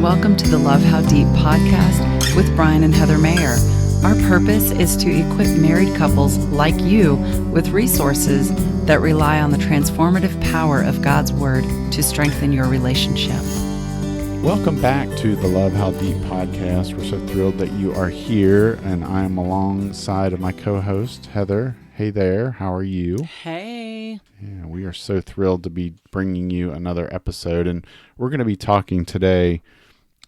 welcome to the Love How Deep podcast with Brian and Heather Mayer. Our purpose is to equip married couples like you with resources that rely on the transformative power of God's Word to strengthen your relationship. Welcome back to the Love How Deep podcast. We're so thrilled that you are here, and I'm alongside of my co-host, Heather. Hey there, how are you? Hey. Yeah, we are so thrilled to be bringing you another episode, and we're going to be talking today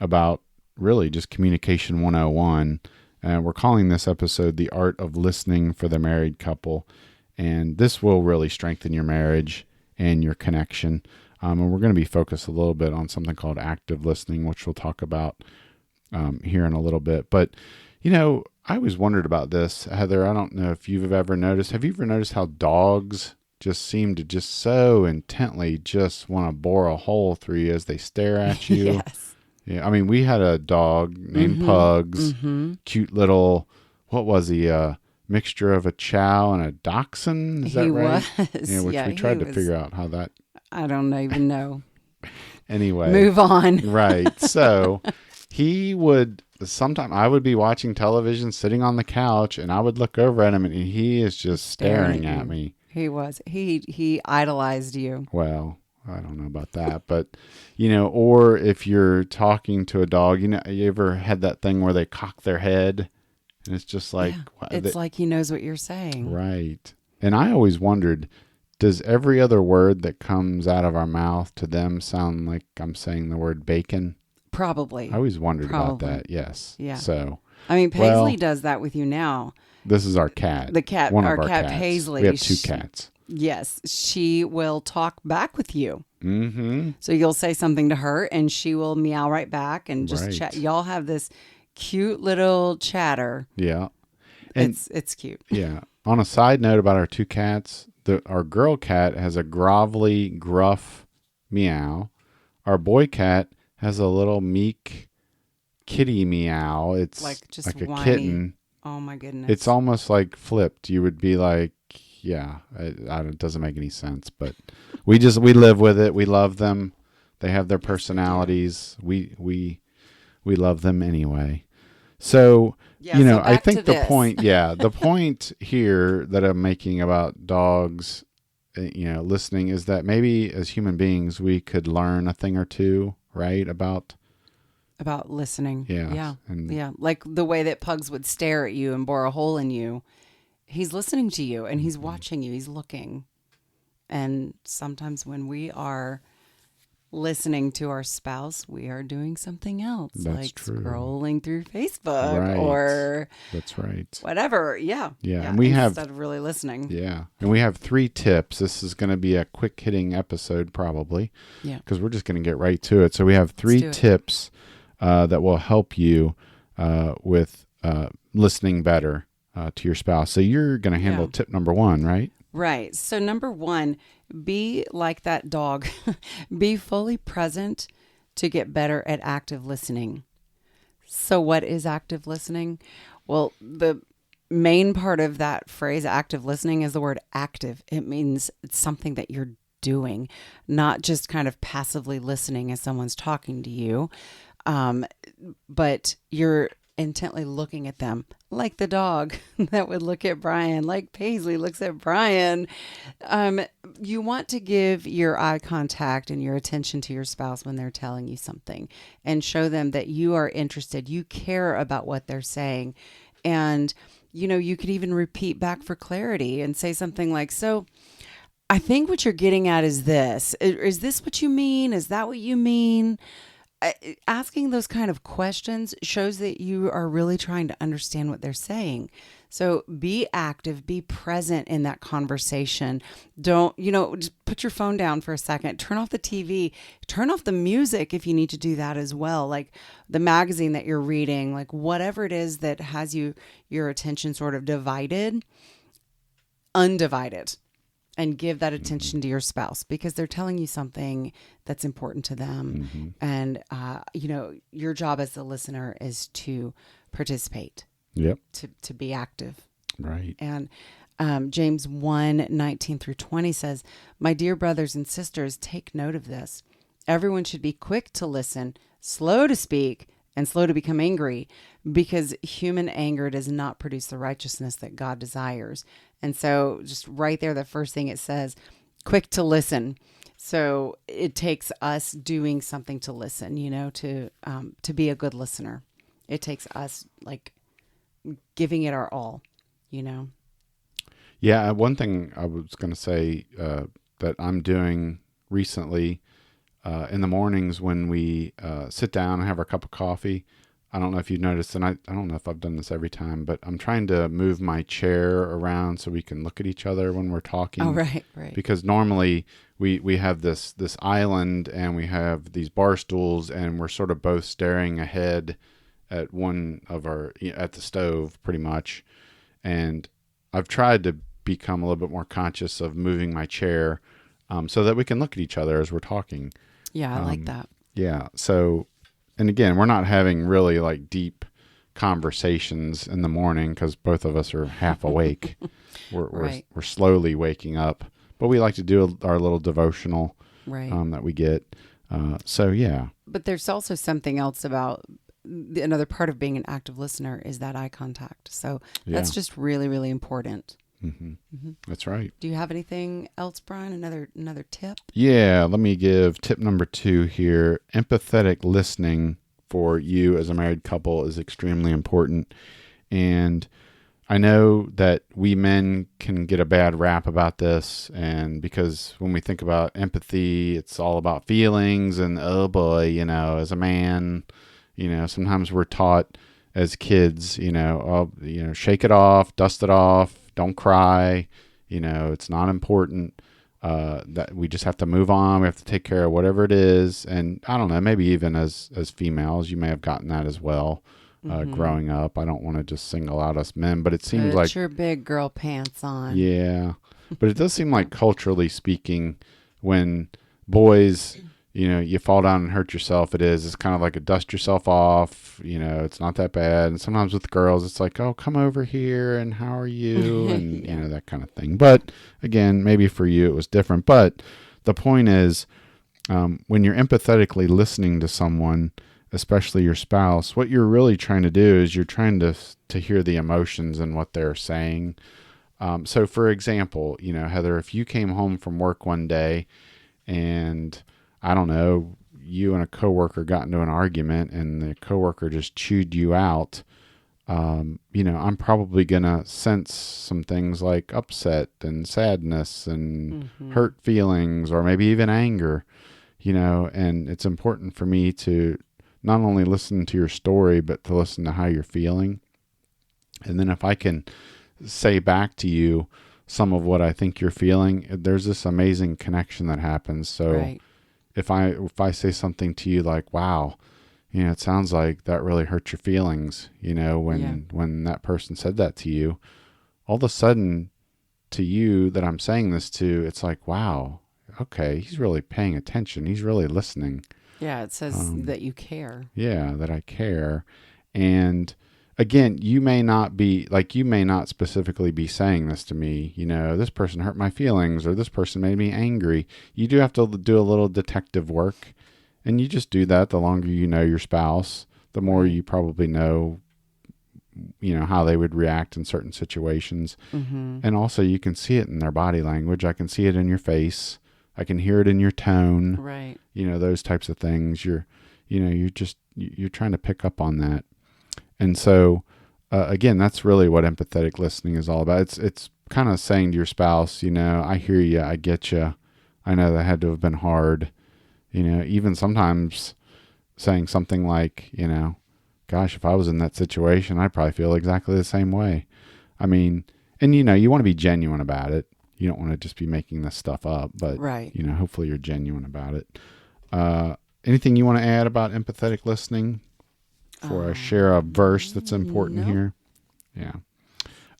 about really just Communication 101, and we're calling this episode The Art of Listening for the Married Couple, and this will really strengthen your marriage and your connection. And we're going to be focused a little bit on something called active listening, which we'll talk about here in a little bit. But, you know, I always wondered about this, Heather. I don't know if you've ever noticed. Have you ever noticed how dogs just seem to just so intently just want to bore a hole through you as they stare at you? Yes. Yeah. I mean, we had a dog named Pugs, cute little, what was he? Mixture of a chow and a dachshund. Is that right? Was. Yeah, which we tried to figure out how that. I don't even know. Anyway. Move on. Right. So he would, sometimes I would be watching television sitting on the couch and I would look over at him and he is just staring at me. He was. He idolized you. Well, I don't know about that, but you know, or if you're talking to a dog, you know, you ever had that thing where they cock their head and it's just like, it's like he knows what you're saying. Right. And I always wondered, does every other word that comes out of our mouth to them sound like I'm saying the word bacon? Probably. I always wondered about that. Yes. Yeah. So, I mean, Paisley does that with you now. This is our cat. The cat, our cat cats. Paisley. We have two cats. Yes. She will talk back with you. Mm-hmm. So you'll say something to her and she will meow right back and just chat. Y'all have this cute little chatter. Yeah. And it's cute. Yeah. On a side note about our two cats, our girl cat has a grovelly, gruff meow. Our boy cat has a little meek kitty meow. It's like a whiny kitten. Oh my goodness. It's almost like flipped. You would be like, yeah, it doesn't make any sense, but we live with it. We love them. They have their personalities. We love them anyway. So, so I think the point here that I'm making about dogs, listening is that maybe as human beings, we could learn a thing or two, right? About listening. Yeah. Yeah. Like the way that Pugs would stare at you and bore a hole in you. He's listening to you and he's watching you. He's looking. And sometimes when we are listening to our spouse, we are doing something else. That's like true. Scrolling through Facebook or that's right. Whatever. Yeah. And we instead of really listening. Yeah. And we have 3 tips. This is going to be a quick hitting episode probably. Yeah. Because we're just going to get right to it. So we have 3 tips that will help you with listening better to your spouse. So you're going to handle tip number 1, right? Right. So number 1, be like that dog. Be fully present to get better at active listening. So what is active listening? Well, the main part of that phrase, active listening, is the word active. It means it's something that you're doing, not just kind of passively listening as someone's talking to you, but you're intently looking at them, like the dog that would look at Brian, like Paisley looks at Brian. You want to give your eye contact and your attention to your spouse when they're telling you something and show them that you are interested, you care about what they're saying. And, you could even repeat back for clarity and say something like, so I think what you're getting at is this. Is this what you mean? Is that what you mean? Asking those kind of questions shows that you are really trying to understand what they're saying. So be active, be present in that conversation. Don't, just put your phone down for a second, turn off the TV, turn off the music if you need to do that as well. Like the magazine that you're reading, like whatever it is that has your attention sort of undivided. And give that attention to your spouse because they're telling you something that's important to them. Mm-hmm. And, your job as the listener is to participate. Yep. To be active. Right. And James 1:19-20 says, "My dear brothers and sisters, take note of this. Everyone should be quick to listen, slow to speak, and slow to become angry, because human anger does not produce the righteousness that God desires. And so, just right there, the first thing it says, quick to listen. So it takes us doing something to listen, to be a good listener. It takes us like giving it our all, you know. Yeah, one thing I was going to say that I'm doing recently in the mornings when we sit down and have our cup of coffee. I don't know if you've noticed, and I don't know if I've done this every time, but I'm trying to move my chair around so we can look at each other when we're talking. Oh, right. Because normally we have this island and we have these bar stools and we're sort of both staring ahead at at the stove pretty much. And I've tried to become a little bit more conscious of moving my chair so that we can look at each other as we're talking. Yeah, I like that. Yeah. So, and again, we're not having really like deep conversations in the morning because both of us are half awake. We're slowly waking up, but we like to do our little devotional that we get. So yeah. But there's also something else about another part of being an active listener is that eye contact. So that's just really, really important. Mm-hmm. That's right. Do you have anything else, Brian? Another tip? Yeah, let me give tip number 2 here. Empathetic listening for you as a married couple is extremely important. And I know that we men can get a bad rap about this, and because when we think about empathy, it's all about feelings, and oh boy, as a man, sometimes we're taught as kids, shake it off, dust it off, don't cry, it's not important, that we just have to move on. We have to take care of whatever it is. And I don't know, maybe even as females, you may have gotten that as well. Growing up, I don't want to just single out us men, but it seems like your big girl pants on. Yeah, but it does seem like culturally speaking, when boys, you fall down and hurt yourself, it's kind of like a dust yourself off. It's not that bad. And sometimes with girls, it's like, oh, come over here and how are you, and that kind of thing. But again, maybe for you it was different. But the point is, when you're empathetically listening to someone, especially your spouse, what you're really trying to do is you're trying to hear the emotions and what they're saying. So for example, Heather, if you came home from work one day and I don't know, you and a coworker got into an argument and the coworker just chewed you out, I'm probably going to sense some things like upset and sadness and hurt feelings, or maybe even anger, and it's important for me to not only listen to your story, but to listen to how you're feeling. And then if I can say back to you some of what I think you're feeling, there's this amazing connection that happens. So if I say something to you like, wow, it sounds like that really hurt your feelings, when that person said that to you, all of a sudden to you that I'm saying this to, it's like, wow, okay, he's really paying attention. He's really listening. Yeah, it says that you care. Yeah, that I care. And again, you may not specifically be saying this to me, this person hurt my feelings or this person made me angry. You do have to do a little detective work, and you just do that. The longer you know your spouse, the more you probably know, how they would react in certain situations. And also you can see it in their body language. I can see it in your face. I can hear it in your tone. Right. Those types of things. You're trying to pick up on that. And so, again, that's really what empathetic listening is all about. It's kind of saying to your spouse, I hear you, I get you. I know that had to have been hard. Even sometimes saying something like, gosh, if I was in that situation, I'd probably feel exactly the same way. I mean, and you want to be genuine about it. You don't want to just be making this stuff up, but hopefully you're genuine about it. Anything you want to add about empathetic listening before I share a verse that's important here? Yeah.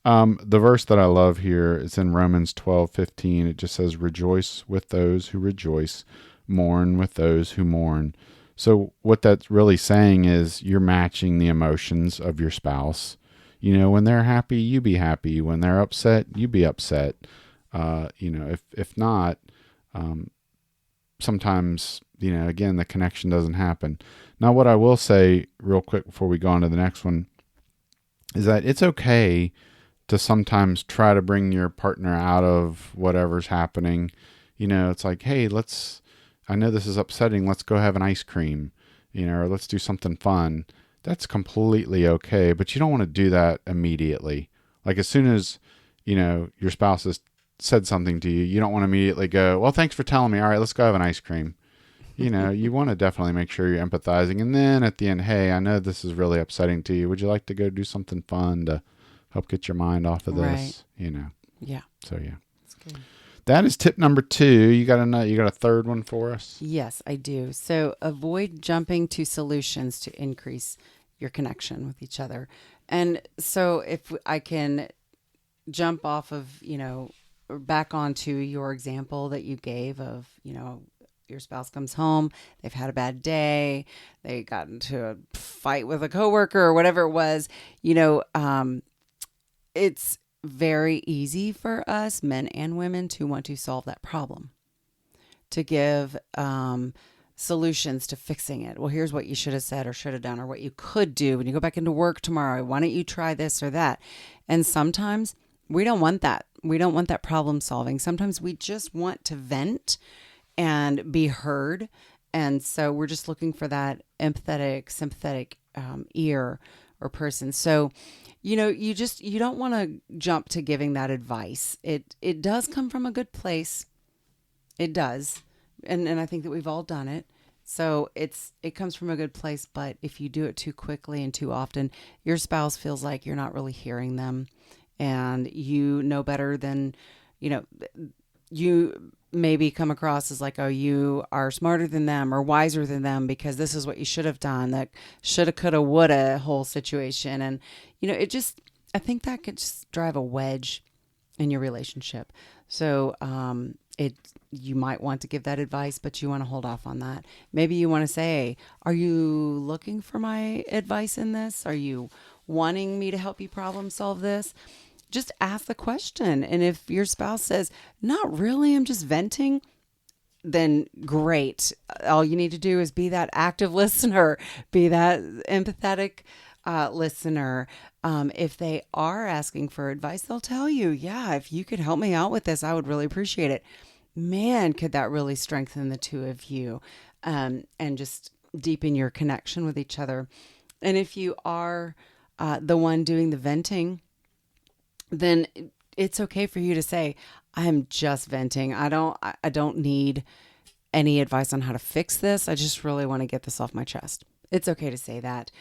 The verse that I love here is in Romans 12:15. It just says, rejoice with those who rejoice, mourn with those who mourn. So what that's really saying is you're matching the emotions of your spouse. When they're happy, you be happy. When they're upset, you be upset. If not, sometimes again, the connection doesn't happen. Now, what I will say real quick before we go on to the next one is that it's okay to sometimes try to bring your partner out of whatever's happening. It's like, hey, I know this is upsetting. Let's go have an ice cream, or let's do something fun. That's completely okay. But you don't want to do that immediately. Like as soon as, your spouse has said something to you, you don't want to immediately go, well, thanks for telling me. All right, let's go have an ice cream. You want to definitely make sure you're empathizing. And then at the end, hey, I know this is really upsetting to you. Would you like to go do something fun to help get your mind off of this? Right. Yeah. So yeah. That's good. That is tip number 2. You got a third one for us? Yes, I do. So avoid jumping to solutions to increase your connection with each other. And so if I can jump off of, back onto your example that you gave of, your spouse comes home, they've had a bad day, they got into a fight with a coworker or whatever it was, it's very easy for us, men and women, to want to solve that problem, to give solutions to fixing it. Well, here's what you should have said or should have done, or what you could do when you go back into work tomorrow. Why don't you try this or that? And sometimes we don't want that. We don't want that problem solving. Sometimes we just want to vent and be heard. And so we're just looking for that empathetic, sympathetic ear or person. So, you don't want to jump to giving that advice. It does come from a good place. It does. And I think that we've all done it. So it comes from a good place, but if you do it too quickly and too often, your spouse feels like you're not really hearing them, and you know better than, you maybe come across as like, oh, you are smarter than them or wiser than them because this is what you should have done, that shoulda, coulda, woulda whole situation. And, I think that could just drive a wedge in your relationship. So, you might want to give that advice, but you want to hold off on that. Maybe you want to say, are you looking for my advice in this? Are you wanting me to help you problem solve this? Just ask the question. And if your spouse says, not really, I'm just venting, then great. All you need to do is be that active listener, be that empathetic listener. If they are asking for advice, they'll tell you, yeah, if you could help me out with this, I would really appreciate it. Man, could that really strengthen the two of you, and just deepen your connection with each other. And if you are the one doing the venting, then it's okay for you to say, I'm just venting. I don't need any advice on how to fix this. I just really want to get this off my chest. It's okay to say that.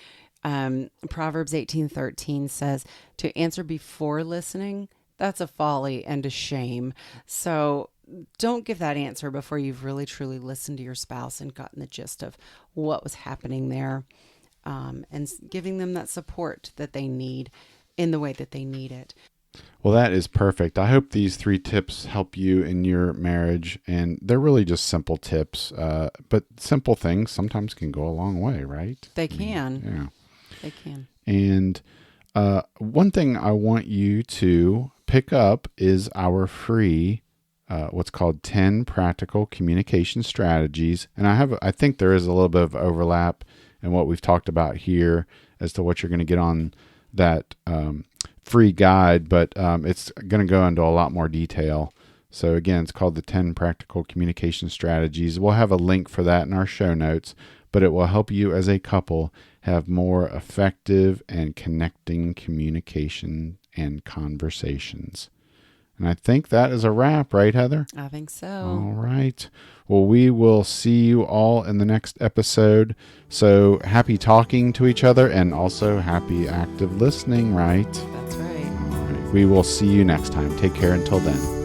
Proverbs 18:13 says, to answer before listening, that's a folly and a shame. So don't give that answer before you've really truly listened to your spouse and gotten the gist of what was happening there, and giving them that support that they need in the way that they need it. Well, that is perfect. I hope these 3 tips help you in your marriage, and they're really just simple tips, but simple things sometimes can go a long way, right? They can. Yeah. They can. And one thing I want you to pick up is our free what's called 10 practical communication strategies. And I think there is a little bit of overlap in what we've talked about here as to what you're going to get on that free guide, but it's going to go into a lot more detail. So again, it's called the 10 practical communication strategies. We'll have a link for that in our show notes, but it will help you as a couple have more effective and connecting communication and conversations. And I think that is a wrap, right, Heather? I think so. All right. Well, we will see you all in the next episode. So happy talking to each other and also happy active listening, right? That's right. All right. We will see you next time. Take care until then.